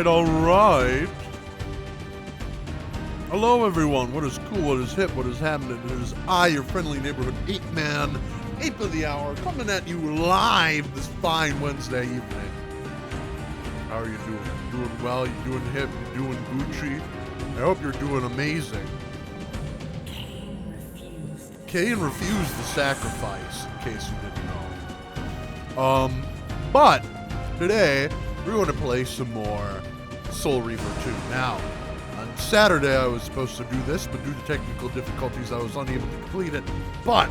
Alright. Hello everyone, what is cool, what is hip, what is happening? It is I, your friendly neighborhood ape man, ape of the hour, coming at you live this fine Wednesday evening. How are you doing? You doing well? You doing hip? You doing Gucci? I hope you're doing amazing. Kain refused the sacrifice, in case you didn't know. But today we're going to play some more Soul Reaver 2. Now, on Saturday I was supposed to do this, but due to technical difficulties I was unable to complete it. But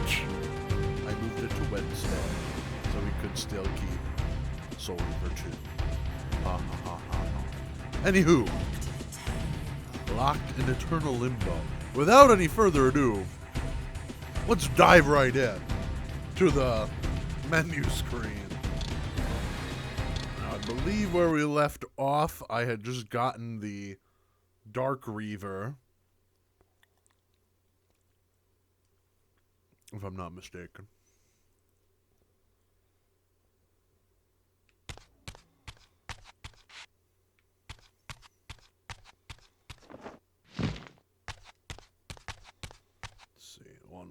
I moved it to Wednesday, so we could still keep Soul Reaver 2. Anywho, locked in eternal limbo. Without any further ado, let's dive right in to the menu screen. Now, I believe where we left off, I had just gotten the Dark Reaver, if I'm not mistaken.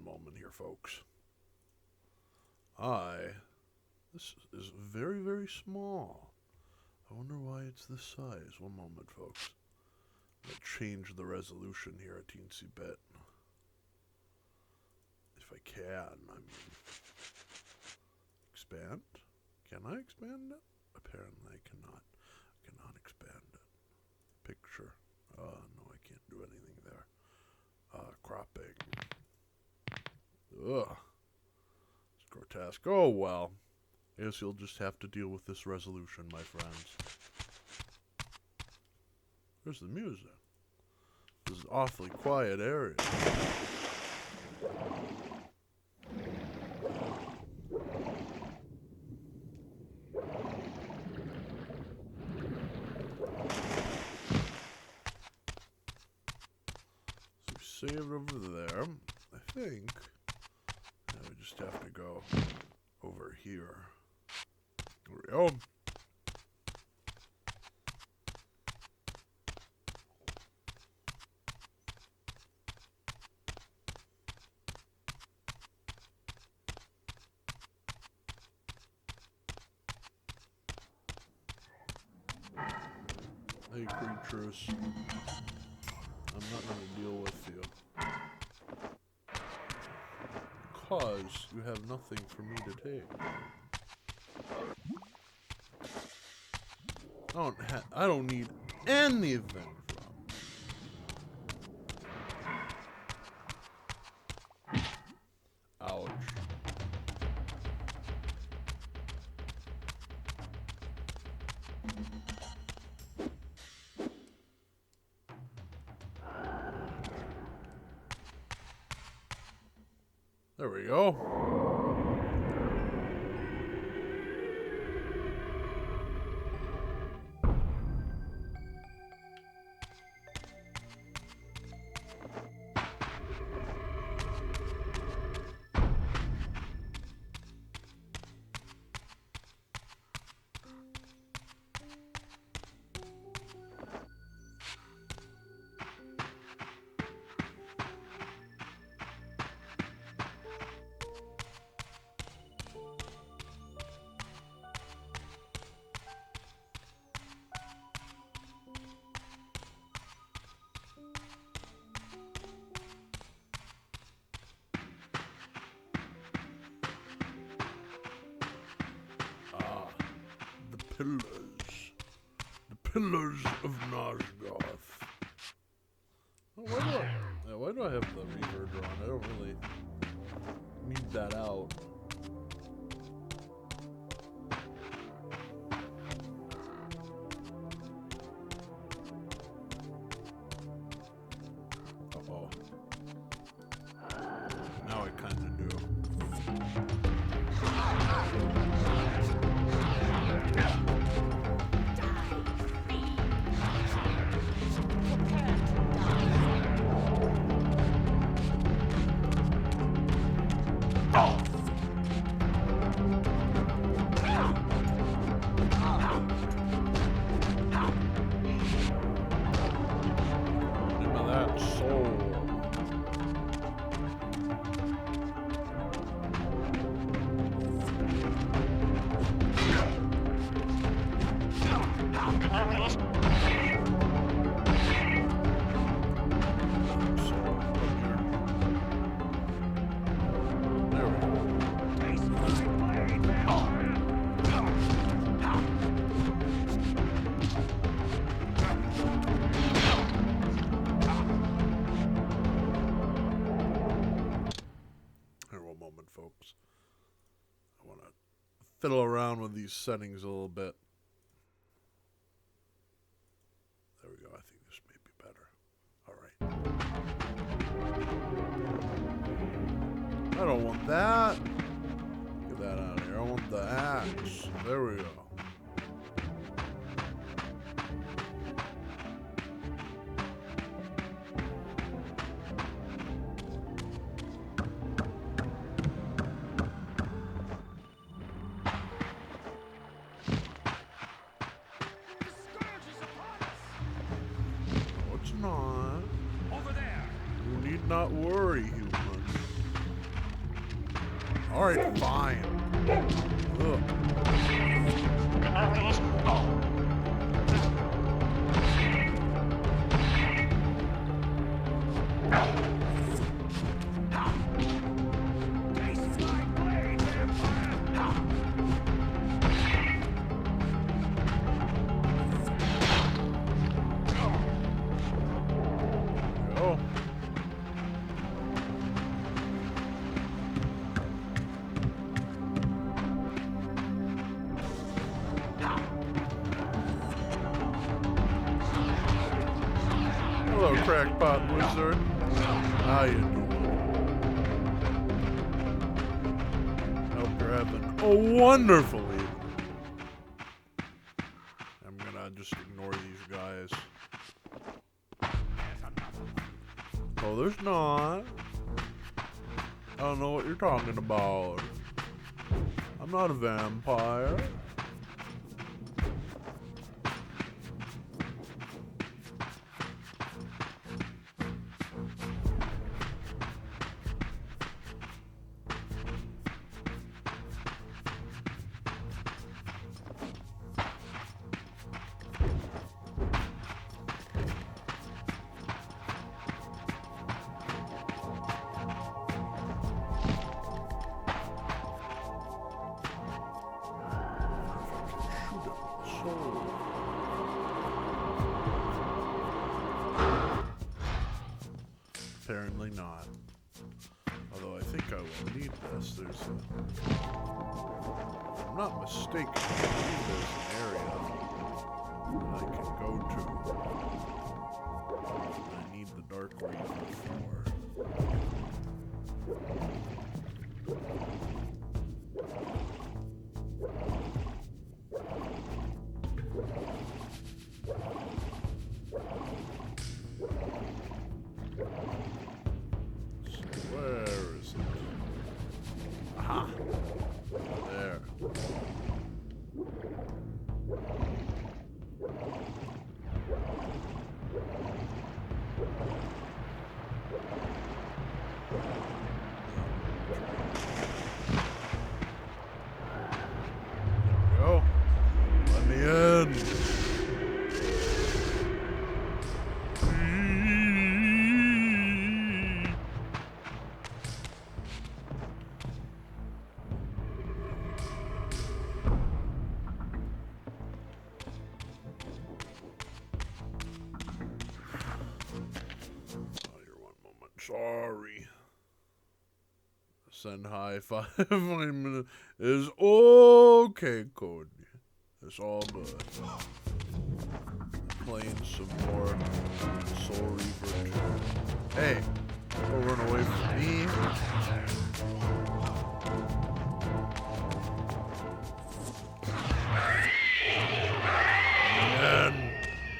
moment here, folks. This is very, very small. I wonder why it's this size. One moment, folks. I'm going to change the resolution here a teensy bit. If I can, I mean. Expand? Can I expand it? Apparently I cannot. I cannot expand it. Picture. No, I can't do anything there. Cropping. Ugh. It's grotesque. Oh, well. I guess you'll just have to deal with this resolution, my friends. Where's the music? This is an awfully quiet area. So we saved over there. I think now we just have to go over here. There we go. Hey, creatures. I'm not going to deal with you. Because you have nothing for me to take. I don't need anything from you. Ouch. There we go. The pillars of NOSGOTH. Oh, why do I have the Reaver drawn? I don't really need that out. Uh-oh. Now I kind of do. Folks, I want to fiddle around with these settings a little bit. There we go. I think this may be better. All right. I don't want that. Get that out of here. I want the axe. There we go. Not. Over there. You need not worry, human. Alright, fine. Ugh. Hello, crackpot wizard. How you doing? Hope you're having a wonderful evening. I'm gonna just ignore these guys. Oh, there's not. I don't know what you're talking about. I'm not a vampire. Apparently not. Although I think I will need this. There's a... If I'm not mistaken, I believe there's an area that I can go to. I need the Dark Reaver for. Sorry. Send high five. Is okay, Cody. It's all good. Playing some more Soul Reaver 2. Hey, don't run away from me.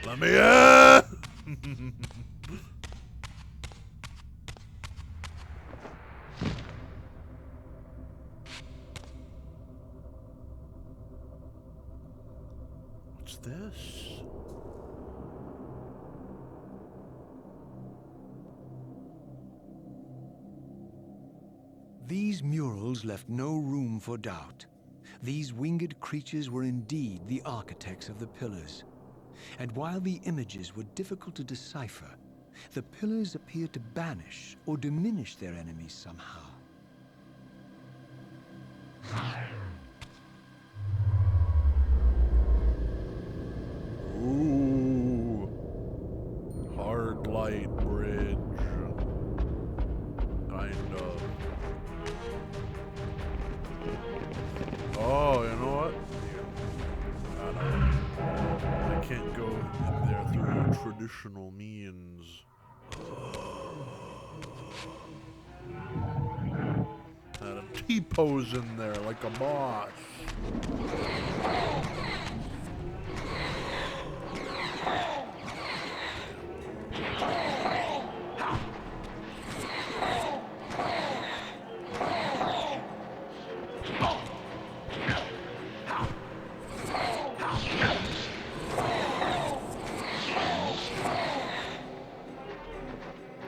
Let me in. What's this? These murals left no room for doubt. These winged creatures were indeed the architects of the pillars. And while the images were difficult to decipher, the pillars appeared to banish or diminish their enemies somehow. Ooh. Hard light bridge. Kind of. Oh, you know what? I can't go in there through traditional means. Had a T-pose in there like a boss.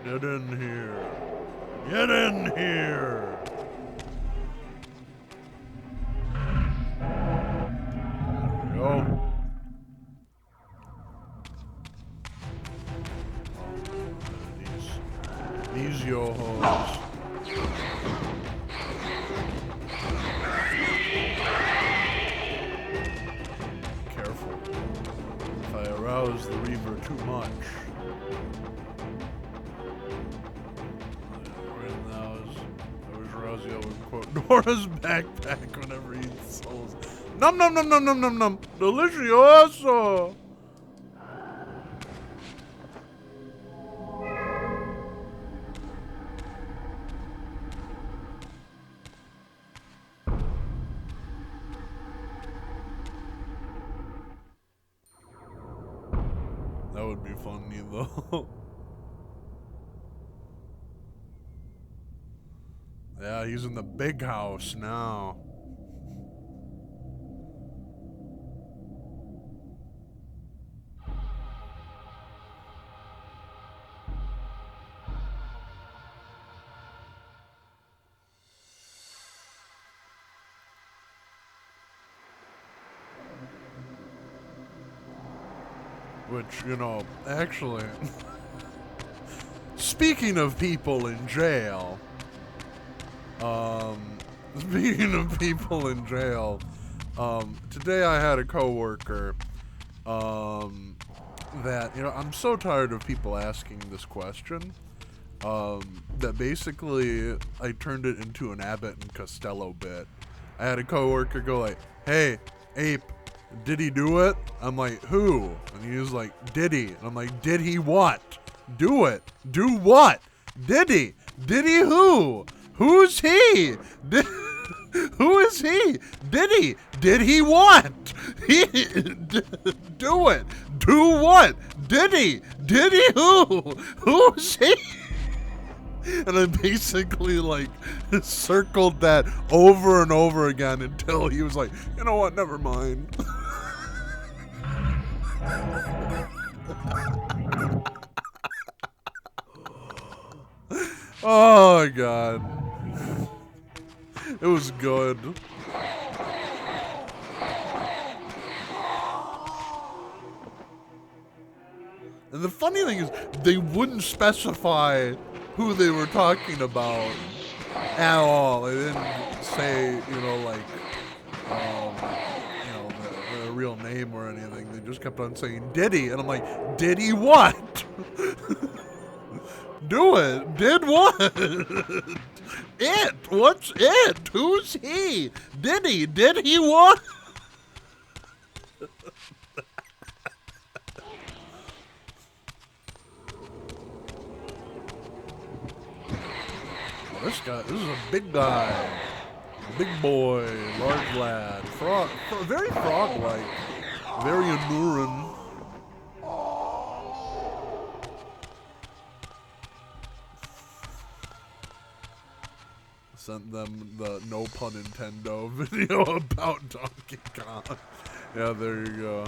Get in here. Get in here. Razio would quote Nora's backpack whenever he eats souls. Num num num num num num num. Delicioso. That would be funny though. Yeah, he's in the big house now. Which, you know, actually, speaking of people in jail, today I had a coworker, that, you know, I'm so tired of people asking this question, that basically I turned it into an Abbott and Costello bit. I had a coworker go like, "Hey, Ape, did he do it?" I'm like, "Who?" And he was like, "Did he?" And I'm like, "Did he what? Do it. Do what? Did he? Did he who? Who's he? Did, who is he? Did he? Did he what? He do it. Do what? Did he? Did he who? Who's he?" And I basically like circled that over and over again until he was like, "You know what? Never mind." Oh my god. It was good. And the funny thing is, they wouldn't specify who they were talking about at all. They didn't say, you know, like, you know, the real name or anything. They just kept on saying, "Did he?" And I'm like, "Did he what?" Do it. Did what? It. What's it? Who's he? Did he? Did he what? This is a big guy. Big boy, large lad. Frog, very frog-like. Very alluring. Sent them the no pun Nintendo video about Donkey Kong. Yeah, there you go.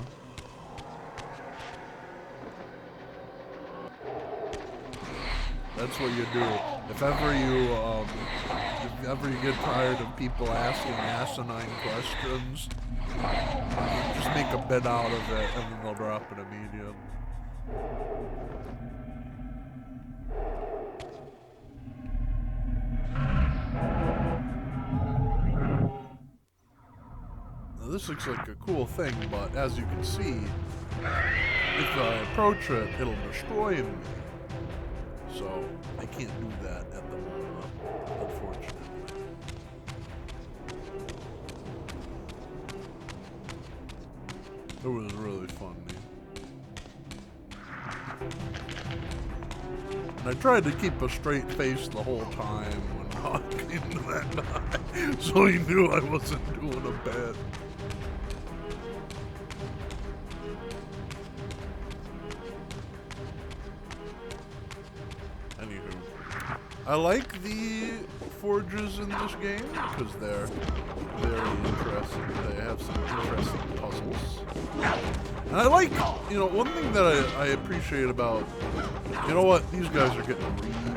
That's what you do. If ever you get tired of people asking asinine questions, just make a bit out of it and then they'll drop it immediately. Now this looks like a cool thing, but as you can see, if I approach it, it'll destroy me. So I can't do that at the moment, unfortunately. It was really funny. And I tried to keep a straight face the whole time when talking to that guy, so he knew I wasn't doing a bit. Anywho, I like the forges in this game because they're very interesting. They have some interesting puzzles. And I like, you know, one thing that I appreciate about, you know what, these guys are getting Reaver.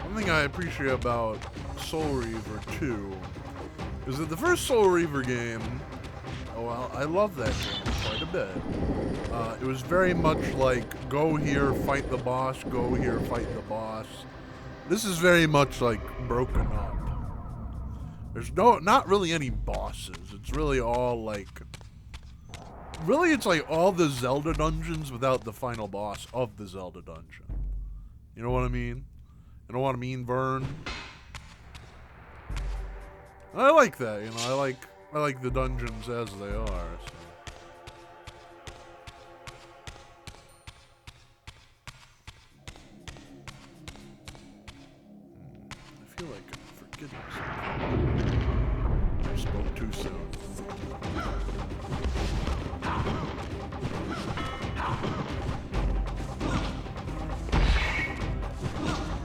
One thing I appreciate about Soul Reaver 2 is that the first Soul Reaver game, oh well, I love that game quite a bit. It was very much like, go here, fight the boss, go here, fight the boss. This is very much like broken up. There's not really any bosses. It's really all like Really, it's like all the Zelda dungeons without the final boss of the Zelda dungeon. You know what I mean? You know what I mean, Vern? And I like that, you know. I like the dungeons as they are. So. I feel like I'm forgetting something. I spoke too soon.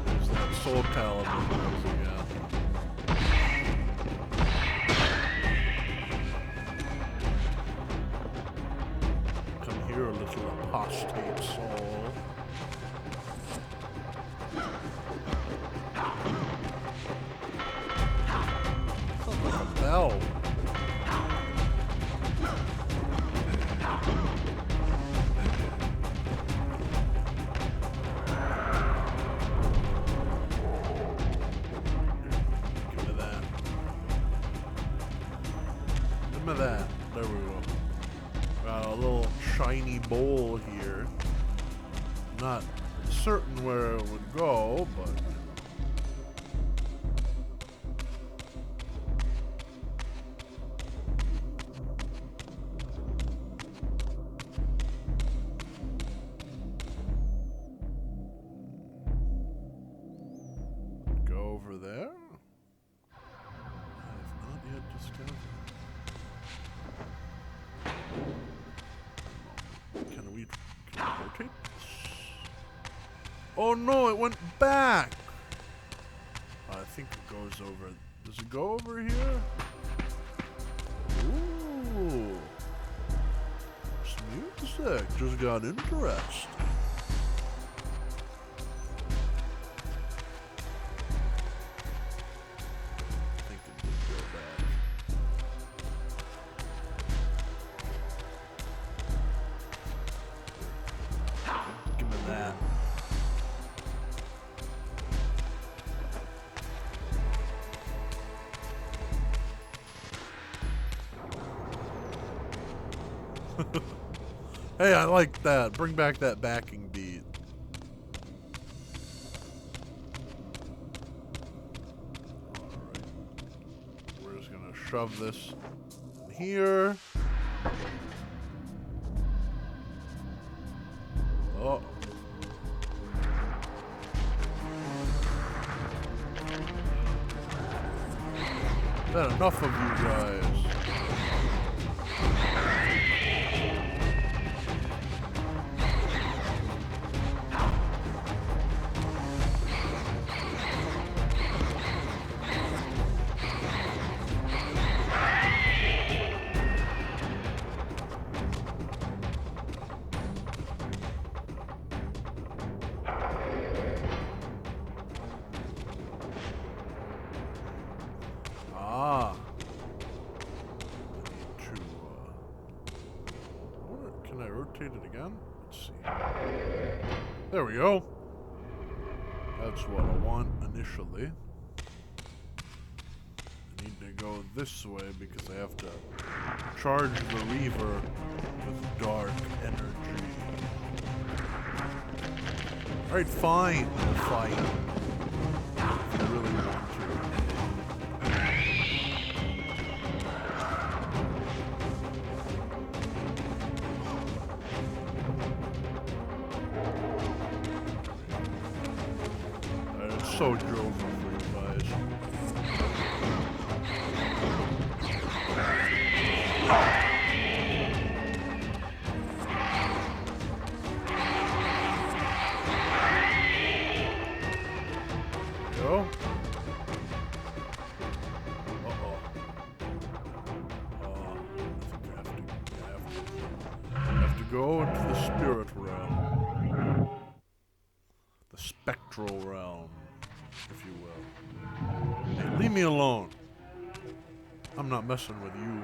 There's that Soul Calibur noise again. Come here, little apostate soul. Sounds like a bell. That. There we go. Got a little shiny bowl here. Not certain where it would go, but go over there. I have not yet discovered. Can we rotate this? Oh no, it went back! I think it goes over. Does it go over here? Ooh. This music just got interesting. I think it did go back. Give me that. Hey, I like that. Bring back that backing beat. Alright. We're just gonna shove this in here. Oh. Is that enough of you guys? It again? Let's see. There we go. That's what I want initially. I need to go this way because I have to charge the Reaver with dark energy. Alright, fine. We'll fight. If you really want to. So drove for you guys. Go. Uh-oh. I have to go into the spirit realm. The spectral realm, if you will. Hey, leave me alone. I'm not messing with you.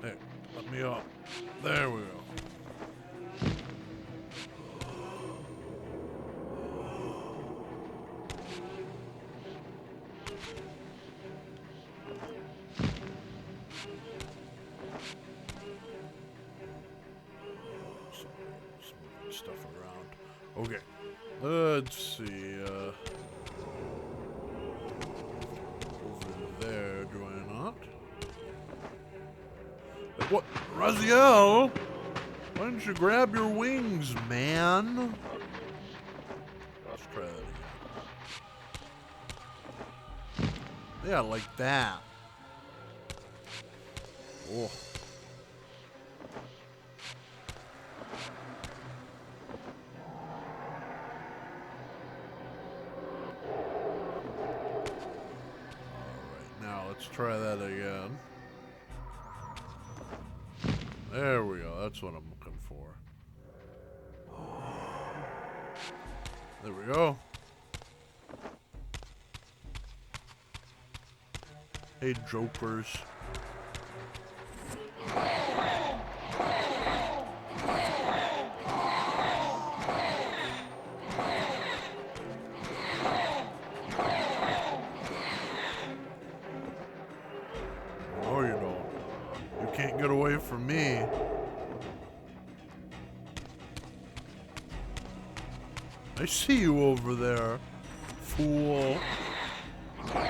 Hey, let me up. There we go. Okay. Let's see. Over there, do I not? What? Raziel? Why don't you grab your wings, man? Let's try that again. Yeah, like that. Oh. Let's try that again. There we go. That's what I'm looking for. There we go. Hey, jokers. Can't get away from me. I see you over there, fool. There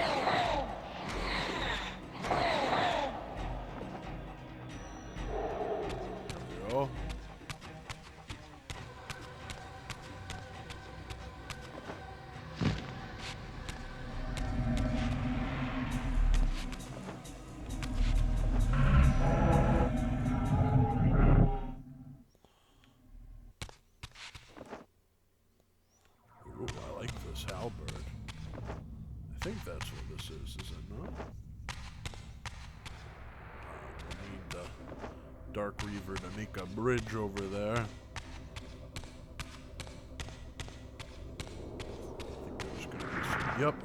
we go. Halberd. I think that's what this is it not? We need the Dark Reaver to make a bridge over there. I think there's gonna be some. Yep.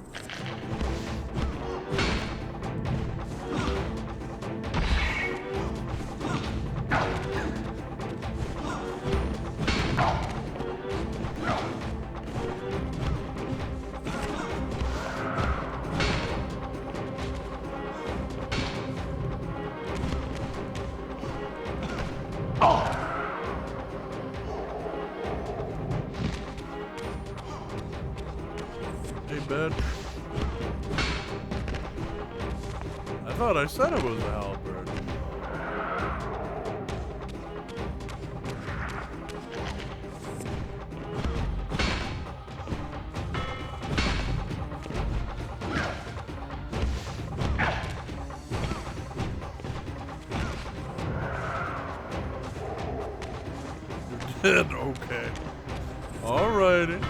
Hey, bitch. I thought I said it was a halberd. You did? Okay. Alrighty.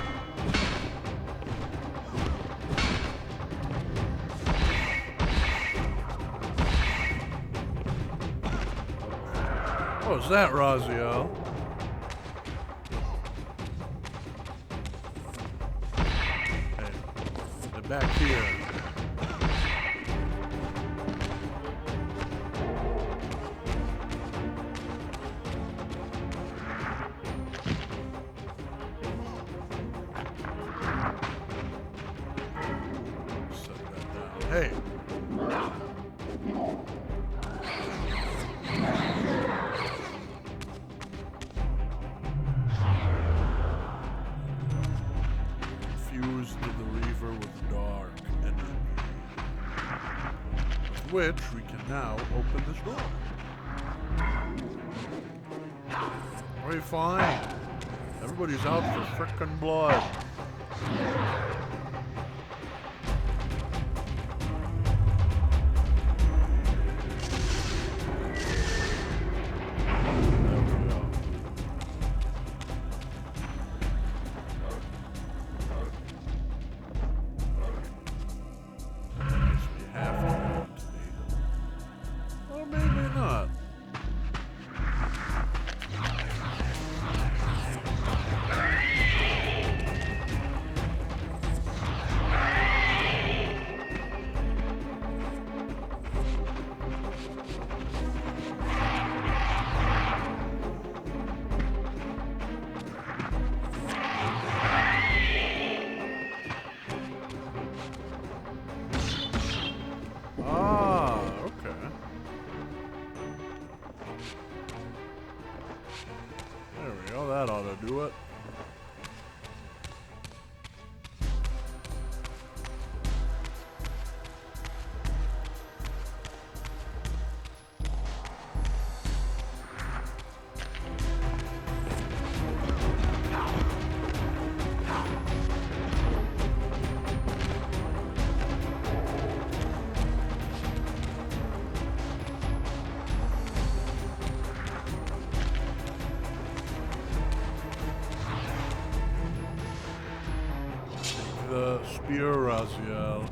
What was that, Raziel? Hey, they're back here. Set that down. Hey. Fused to the Reaver with dark energy, with which we can now open this door. Very fine. Everybody's out for frickin' blood. the spear, Raziel.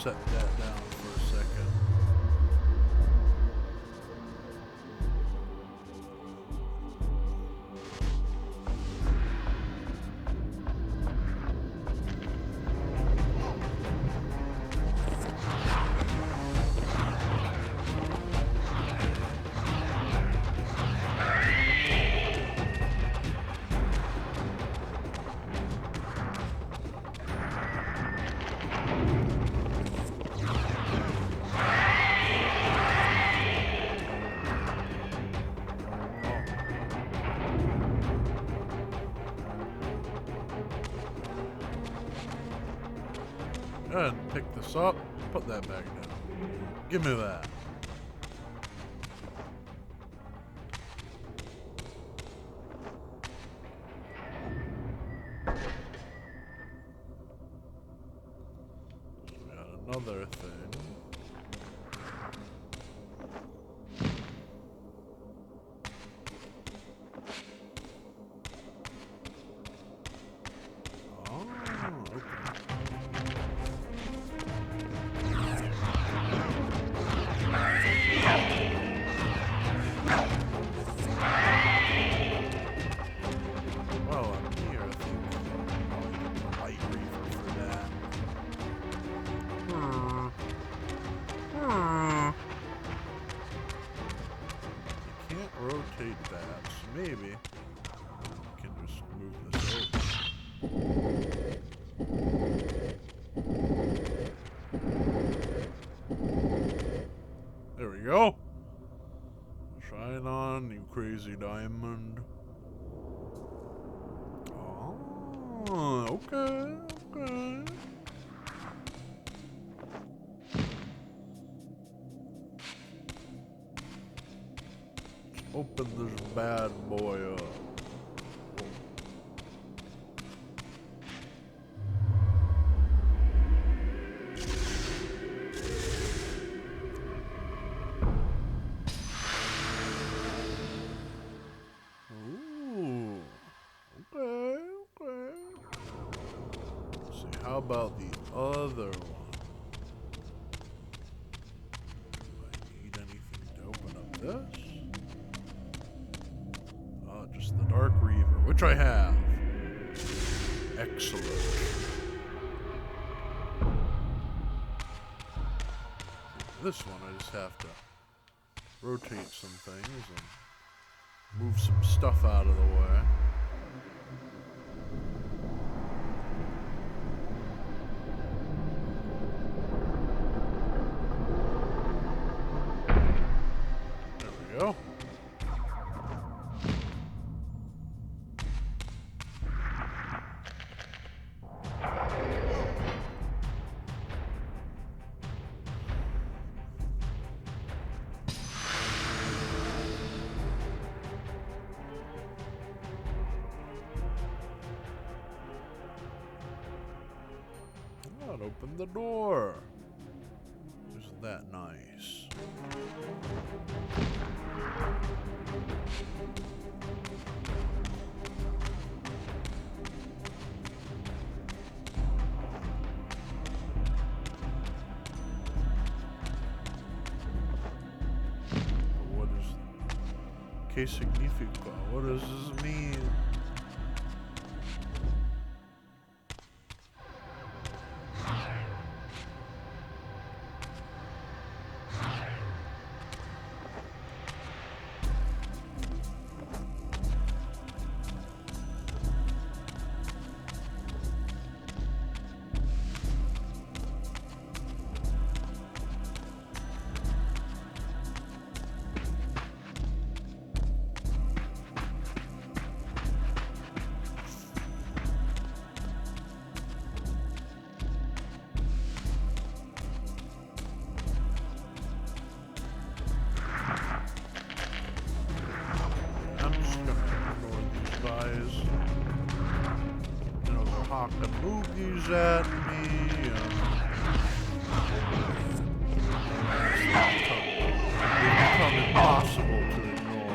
Set that down for a second. Go ahead and pick this up. Put that back down. Give me that. We got another thing. Rotate that, so maybe we can just move this over. There we go. Shine on, you crazy diamond. Oh, okay, okay. Open this bad boy up. Ooh. Okay, okay. Let's see, how about the other one? Do I need anything to open up this? Just the Dark Reaver, which I have. Excellent. This one, I just have to rotate some things and move some stuff out of the way. There we go. Open the door. Isn't that nice? What is que significa? What does this mean? hawking loogies at me. They become impossible to ignore.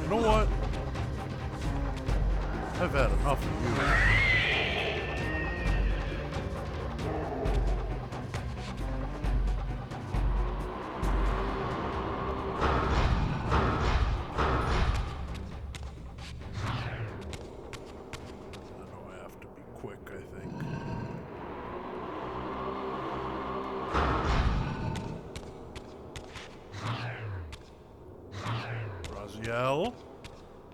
You know what? I've had enough of you. I know I have to be quick, I think. Raziel,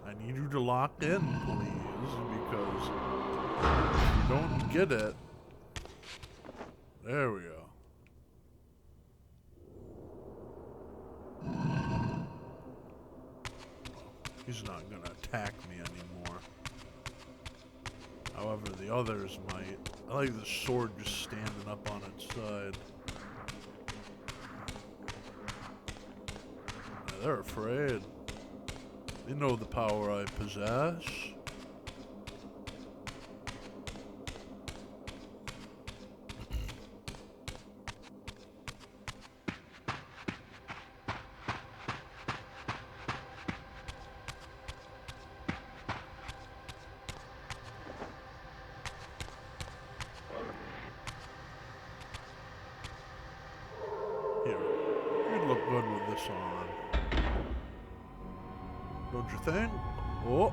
I need you to lock in, please, because if you don't get it... There we go. He's not gonna attack me anymore. However, the others might. I like the sword just standing up on its side. They're afraid. They know the power I possess. Here, you'd look good with this on. Don't you think? Oh.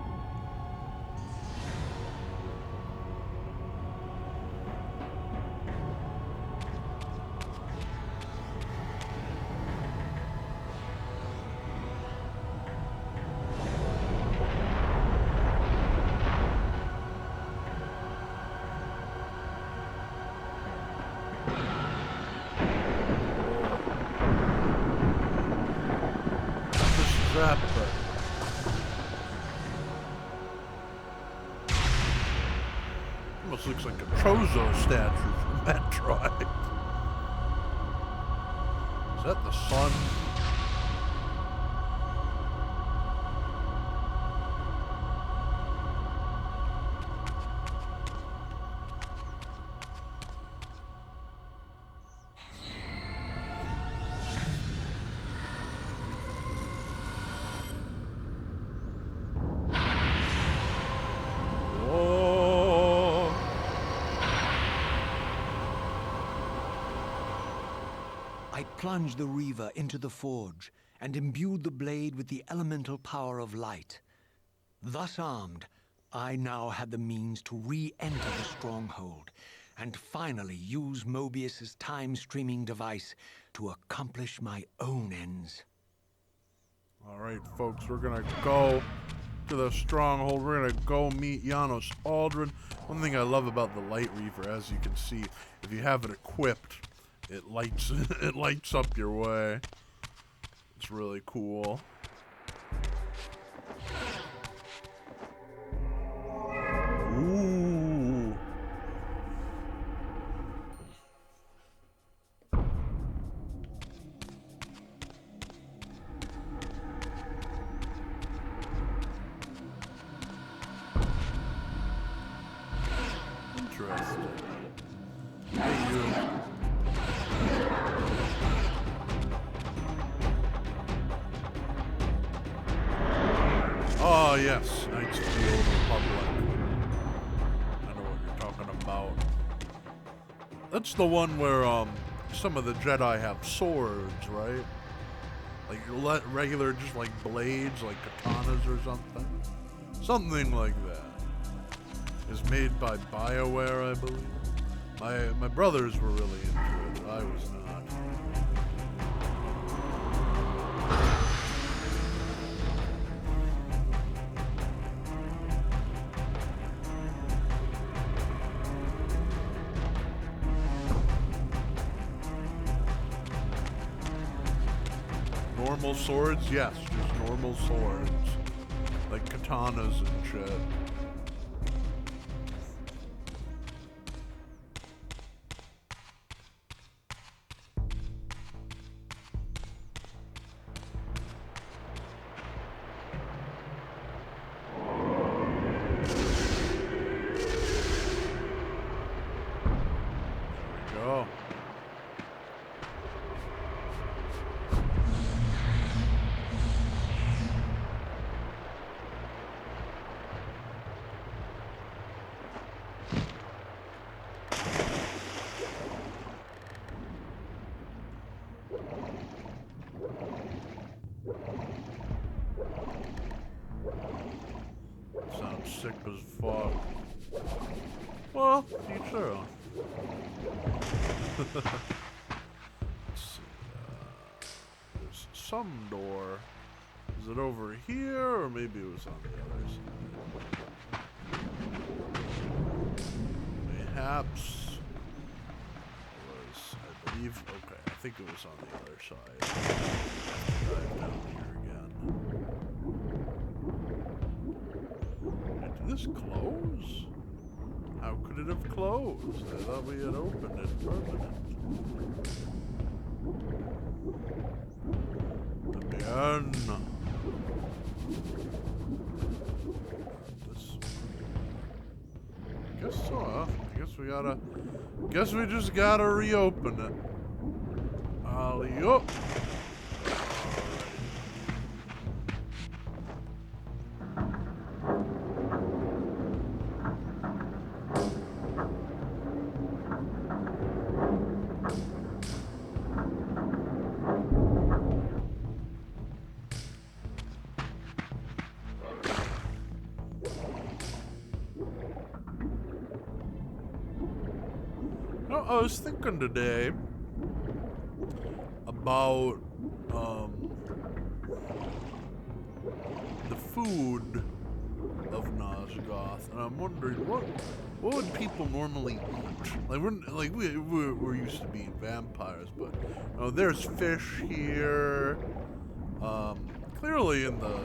This is that, but almost looks like a Trozo statue from Metroid. Is that the sun? I plunged the Reaver into the forge and imbued the blade with the elemental power of light. Thus armed, I now had the means to re-enter the stronghold and finally use Mobius's time-streaming device to accomplish my own ends. All right, folks, we're gonna go to the stronghold. We're gonna go meet Janos Aldrin. One thing I love about the Light Reaver, as you can see, if you have it equipped, it lights up your way. It's really cool. Ooh. Interesting. Hey, you. Oh, yes. Knights of the Old Republic. I know what you're talking about. That's the one where, some of the Jedi have swords, right? Like, regular, just like blades, like katanas or something. Something like that. Is made by BioWare, I believe. My brothers were really into it. I was not. Normal swords? Yes, just normal swords. Like katanas and shit. Sick as fuck. Well, each their own. Let's see. There's some door. Is it over here, or maybe it was on the other side? Perhaps it was, I believe. Okay, I think it was on the other side. Drive down here again. Did this close? How could it have closed? I thought we had opened it permanent. Again. Guess so, huh? Guess we just gotta reopen it. Alley-up. I was thinking today about the food of NOSGOTH, and I'm wondering what would people normally eat? Like we're used to being vampires, but there's fish here. Clearly in the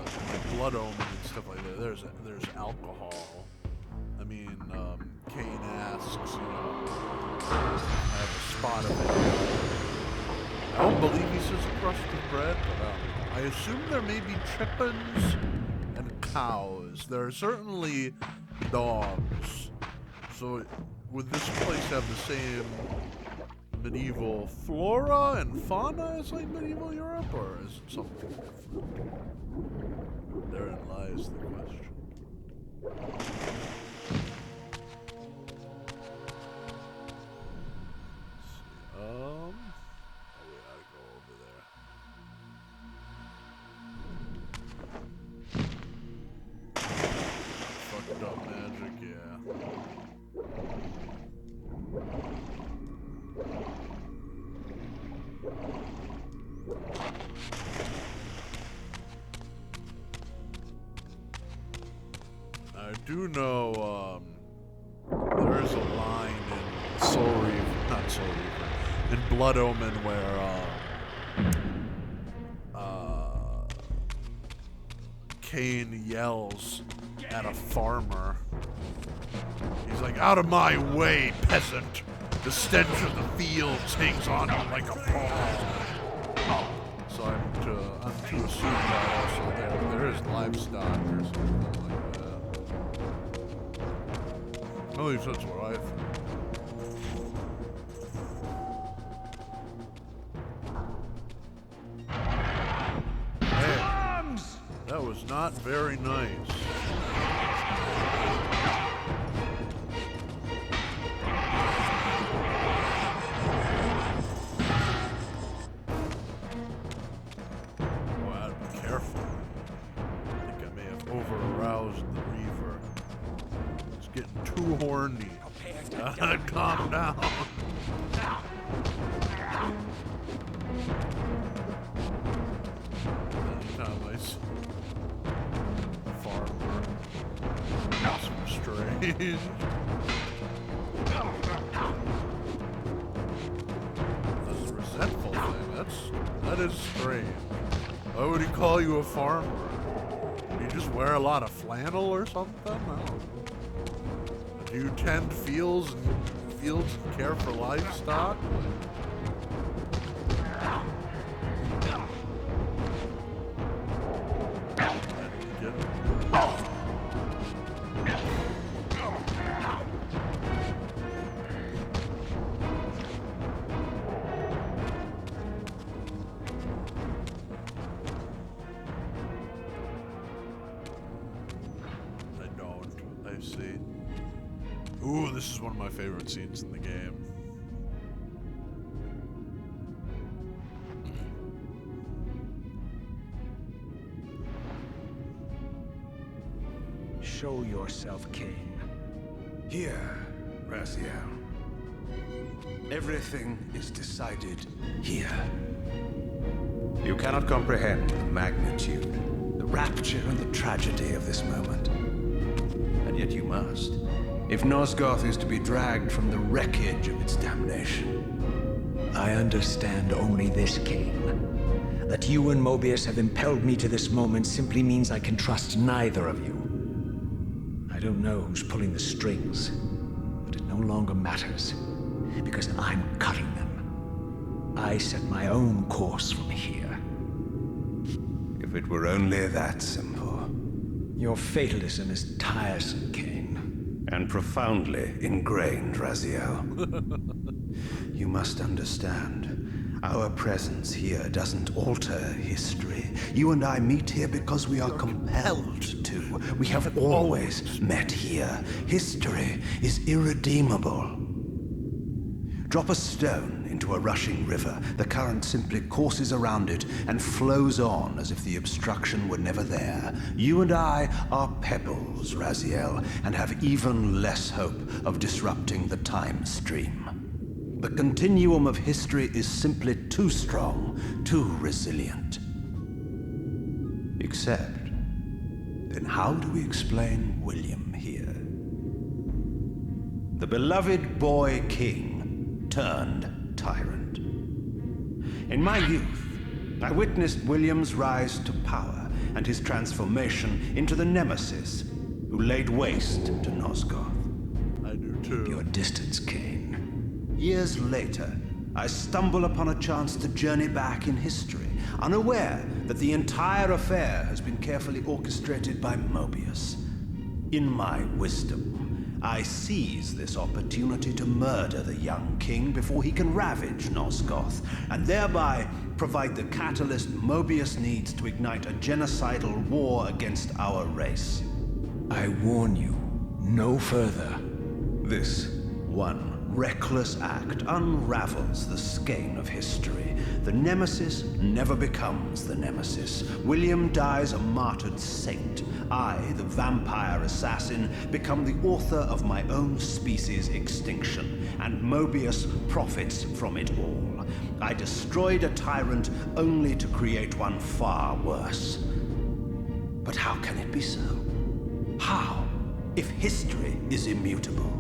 blood omen and stuff like that, there's alcohol. I mean, Kain asks, I have a spot of it. I don't believe he says a crust of bread, but I assume there may be chickens and cows. There are certainly dogs. So would this place have the same medieval flora and fauna as like medieval Europe, or is it something different? Therein lies the question. We gotta go over there. Fucked up magic, yeah. I do know, there is a line in not Soul Reaver, in Blood Omen where, Kain yells at a farmer. He's like, "Out of my way, peasant! The stench of the fields hangs on you like a pall." So I'm to assume that also there is livestock or something like that. At least that's what I think. Hey, that was not very nice. Oh, I gotta be careful. I think I may have over-aroused the Reaver. It's getting too horny. Calm down. Anytime I see a farmer, some strange. That's a resentful thing. That is strange. Why would he call you a farmer? Do you just wear a lot of flannel or something? I don't know. Do you tend fields and care for livestock? I don't. I see. Ooh, this is one of my favorite scenes in the game. Show yourself, Kain. Here, Raziel. Everything is decided here. You cannot comprehend the magnitude, the rapture and the tragedy of this moment. And yet you must. If NOSGOTH is to be dragged from the wreckage of its damnation. I understand only this, Kain. That you and Mobius have impelled me to this moment simply means I can trust neither of you. I don't know who's pulling the strings, but it no longer matters, because I'm cutting them. I set my own course from here. If it were only that simple. Your fatalism is tiresome, Kain. And profoundly ingrained, Raziel. You must understand, our presence here doesn't alter history. You and I meet here because we are compelled to. We have always met here. History is irredeemable. Drop a stone into a rushing river. The current simply courses around it and flows on as if the obstruction were never there. You and I are pebbles, Raziel, and have even less hope of disrupting the time stream. The continuum of history is simply too strong, too resilient. Except, then how do we explain William here? The beloved boy king turned tyrant. In my youth, I witnessed William's rise to power and his transformation into the nemesis who laid waste to NOSGOTH. I do too. Your distance, Kain. Years later, I stumble upon a chance to journey back in history, unaware that the entire affair has been carefully orchestrated by Mobius. In my wisdom, I seize this opportunity to murder the young king before he can ravage NOSGOTH, and thereby provide the catalyst Mobius needs to ignite a genocidal war against our race. I warn you, no further. This one reckless act unravels the skein of history. The nemesis never becomes the nemesis. William dies a martyred saint. I, the vampire assassin, become the author of my own species' extinction, and Mobius profits from it all. I destroyed a tyrant only to create one far worse. But how can it be so? How, if history is immutable?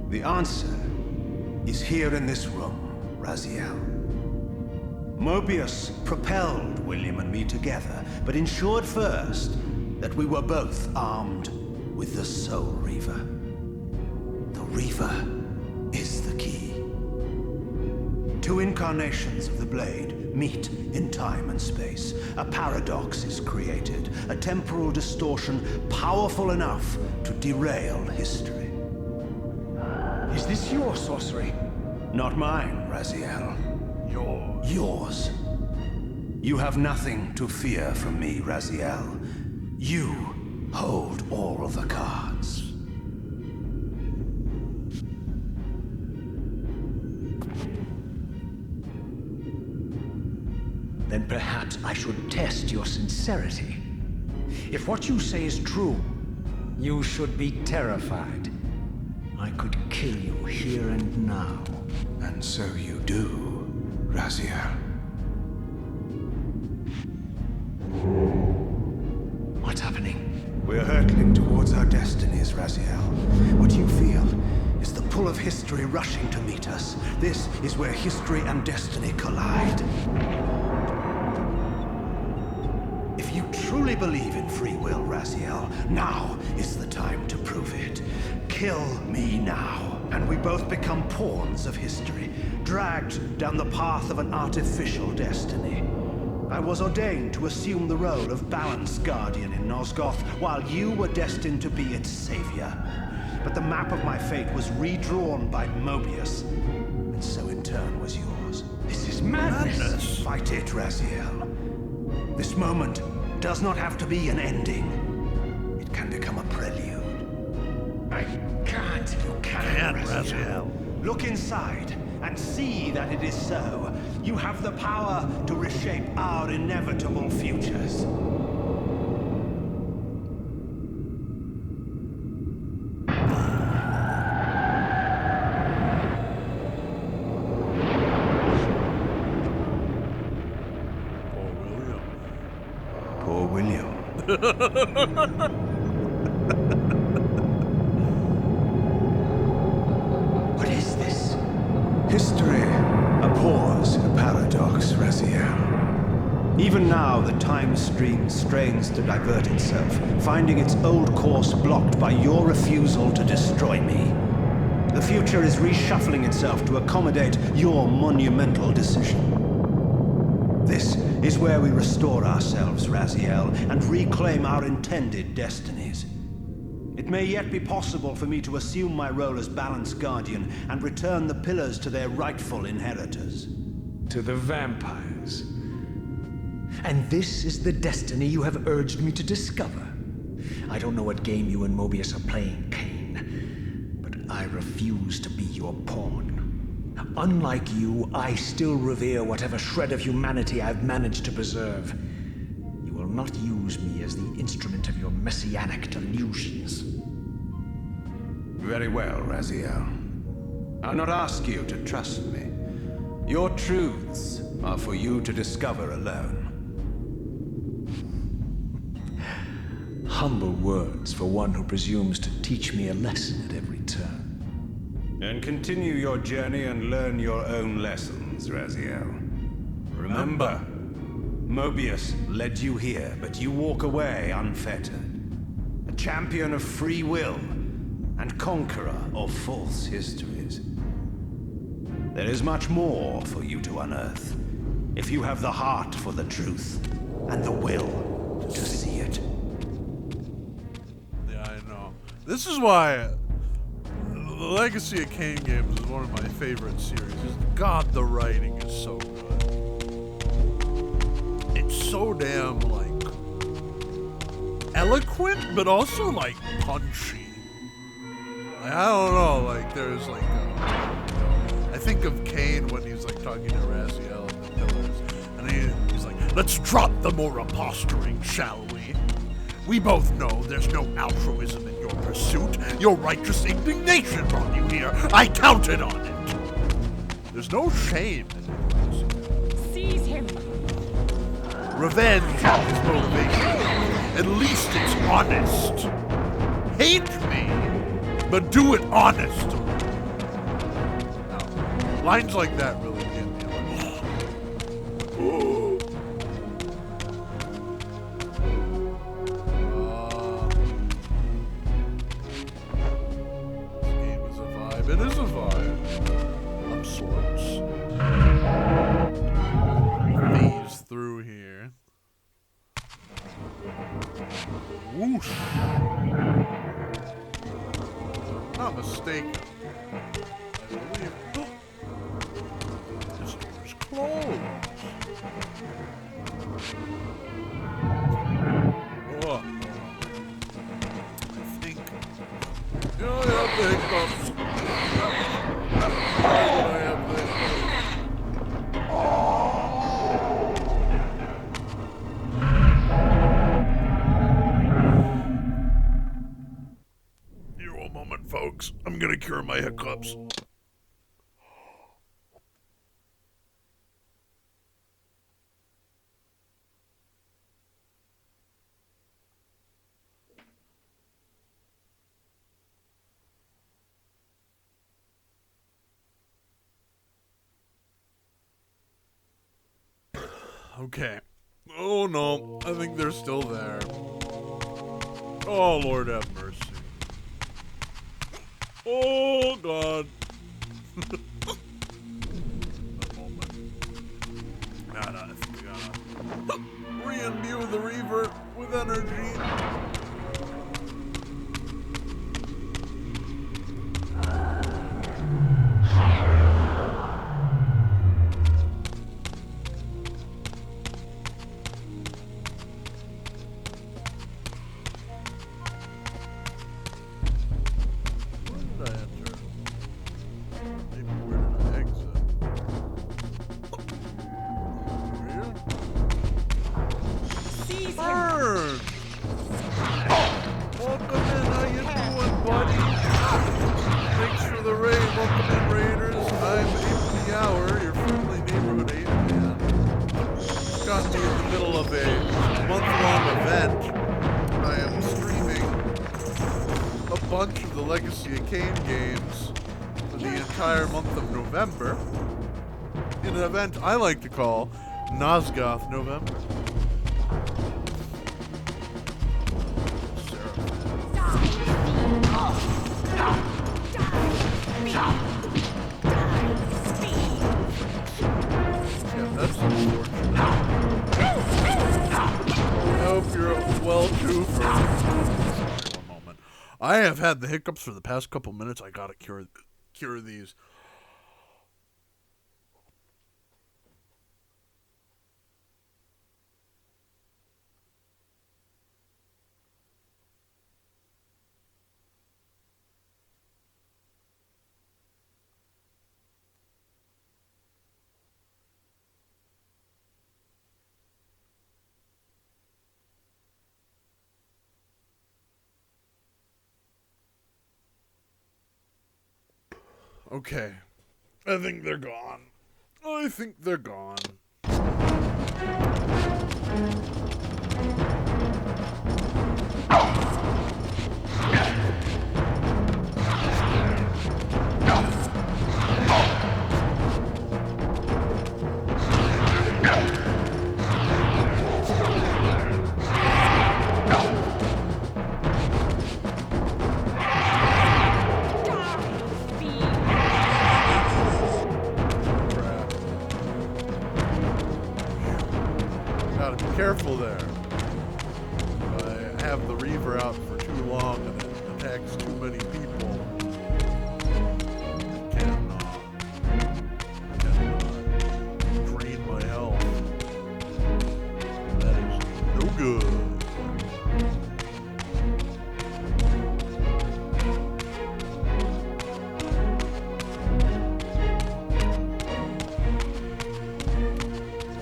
The answer is here in this room, Raziel. Mobius propelled William and me together, but ensured first that we were both armed with the Soul Reaver. The Reaver is the key. Two incarnations of the blade meet in time and space. A paradox is created, a temporal distortion powerful enough to derail history. is your sorcery. Not mine, Raziel. Yours. Yours. You have nothing to fear from me, Raziel. You hold all the cards. Then perhaps I should test your sincerity. If what you say is true, you should be terrified. I could kill you here and now. And so you do, Raziel. What's happening? We're hurtling towards our destinies, Raziel. What you feel is the pull of history rushing to meet us. This is where history and destiny collide. If you truly believe in free will, Raziel, now is the time to prove it. Kill me now, and we both become pawns of history, dragged down the path of an artificial destiny. I was ordained to assume the role of Balance Guardian in NOSGOTH, while you were destined to be its savior. But the map of my fate was redrawn by Mobius, and so in turn was yours. This is madness! Fight it, Raziel. This moment does not have to be an ending. It can become a prelude. I can't. You can, Raziel. Raziel. Look inside and see that it is so. You have the power to reshape our inevitable futures. Poor William. Poor William. What is this? History abhors a paradox, Raziel. Even now, the time stream strains to divert itself, finding its old course blocked by your refusal to destroy me. The future is reshuffling itself to accommodate your monumental decision. This is where we restore ourselves, Raziel, and reclaim our intended destinies. It may yet be possible for me to assume my role as Balance Guardian and return the pillars to their rightful inheritors. To the vampires. And this is the destiny you have urged me to discover. I don't know what game you and Mobius are playing, Kain, but I refuse to be your pawn. Unlike you, I still revere whatever shred of humanity I've managed to preserve. You will not use me as the instrument of your messianic delusions. Very well, Raziel. I'll not ask you to trust me. Your truths are for you to discover alone. Humble words for one who presumes to teach me a lesson at every turn. Then continue your journey and learn your own lessons, Raziel. Remember, Mobius led you here, but you walk away unfettered. A champion of free will and conqueror of false histories. There is much more for you to unearth, if you have the heart for the truth and the will to see it. Yeah, I know. This is why the Legacy of Kain games is one of my favorite series. God, the writing is so good. It's so damn, like, eloquent, but also, like, punchy. Like, I don't know, like, there's, like, I think of Kain when he's, like, talking to Raziel and the Pillars, and he's like, let's drop the moral posturing, shall we? We both know there's no altruism in your pursuit. Your righteous indignation brought you here. I counted on it. There's no shame in it. Seize him. Revenge is his motivation. At least it's honest. Hate me, but do it honestly. Now, lines like that really get me. This game is a vibe. It is a vibe. Of sorts. Phase through here. Whoosh. Not mistaken. This door's closed. Oh. I think. I have the hiccups. Why would I have the hiccups? Here, one moment, folks. I'm gonna cure my hiccups. Okay. Oh no, I think they're still there. Oh, Lord have mercy. Oh, God. A moment. I think we gotta re-imbue the Reaver with energy. Kain games for the entire month of November in an event I like to call NOSGOTH November. Yeah, that's unfortunate. I hope you're well too for I have had the hiccups for the past couple minutes. I gotta cure these. Okay. I think they're gone. I think they're gone. Careful there. I have the Reaver out for too long and it attacks too many people. Cannot drain my health. That is no good.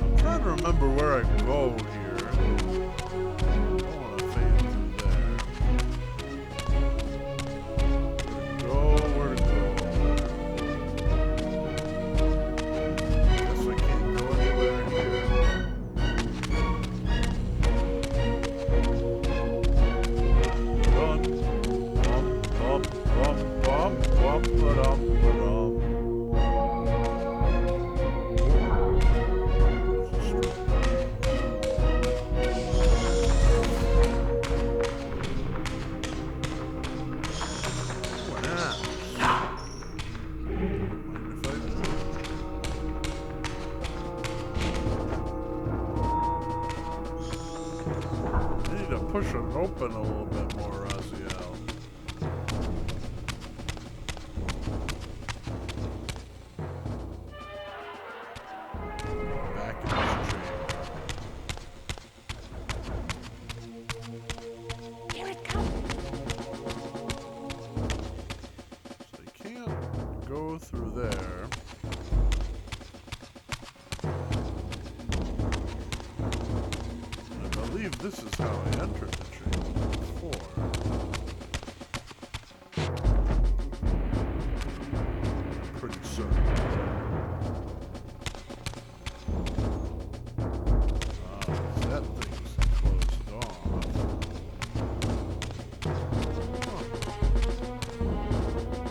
I'm trying to remember where I can go here. Push it open a little bit more, Raziel. go through there. I believe this is how I entered the chamber before. Pretty certain. That thing's closed off.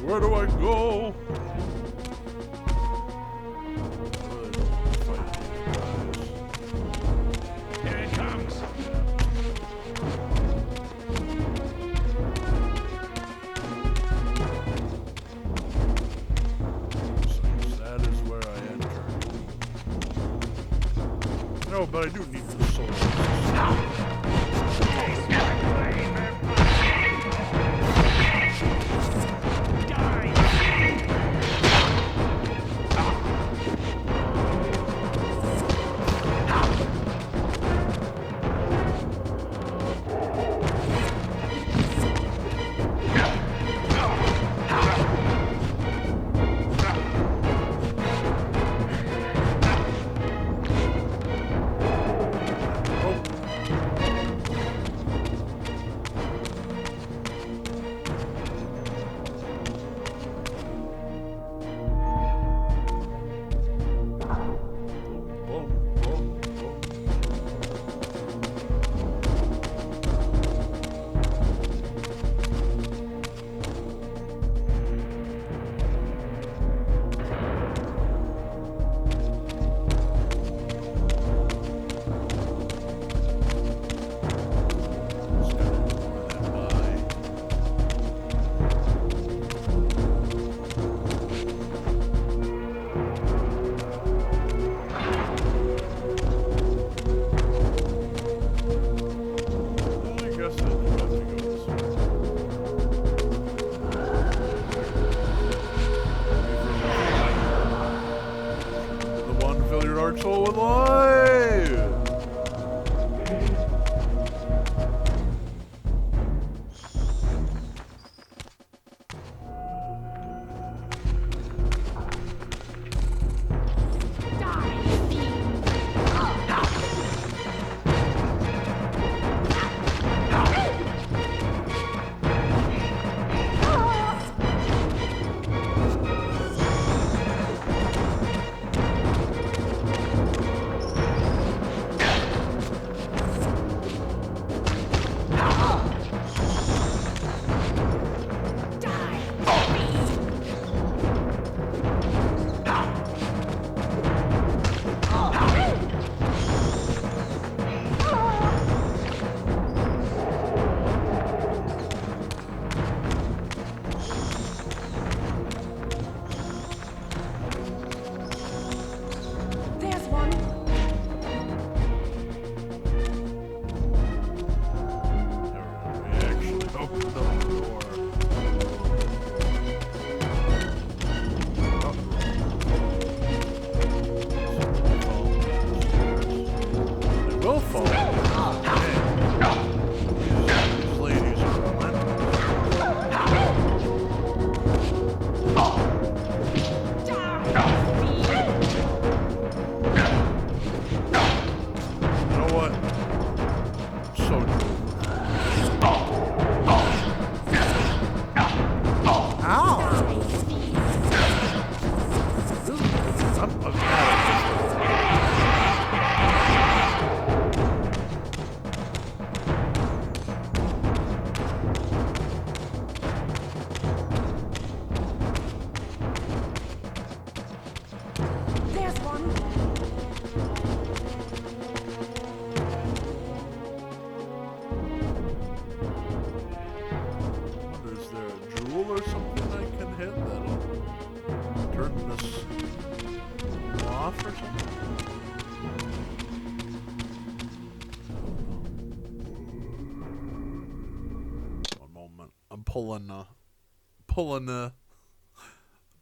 Where do I go? Here it comes. That is where I entered. No, but I do need the soul. Soul with life!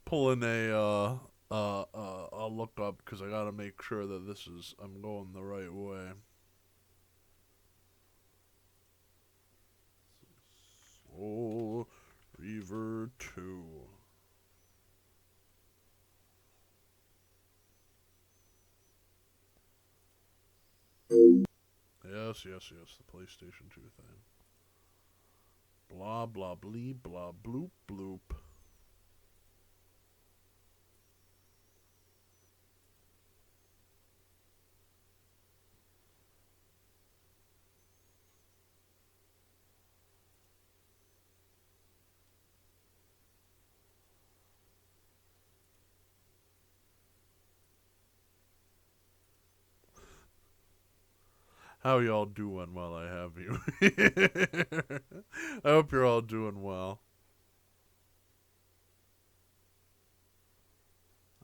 pulling a look up because I gotta make sure that I'm going the right way. Soul Reaver 2. Yes, yes, yes. The PlayStation 2 thing. Blah, blah, blee, blah, bloop, bloop. How y'all doing while I have you? I hope you're all doing well.